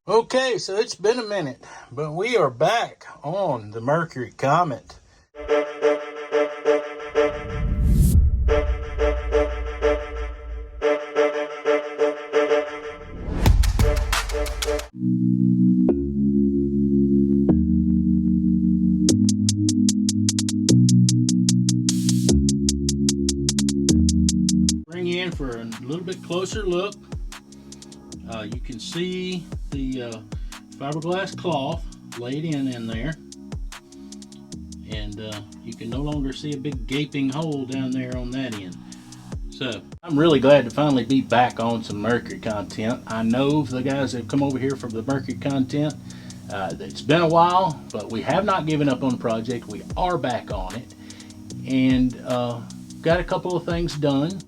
Okay, so it's been a minute, but we are back on the Mercury Comet. Bring you in for a little bit closer look. You can see the fiberglass cloth laid in there, and you can no longer see a big gaping hole down there on that end. So I'm really glad to finally be back on some Mercury content. I know the guys that have come over here for the Mercury content, it's been a while, but we have not given up on the project. We are back on it, and got a couple of things done.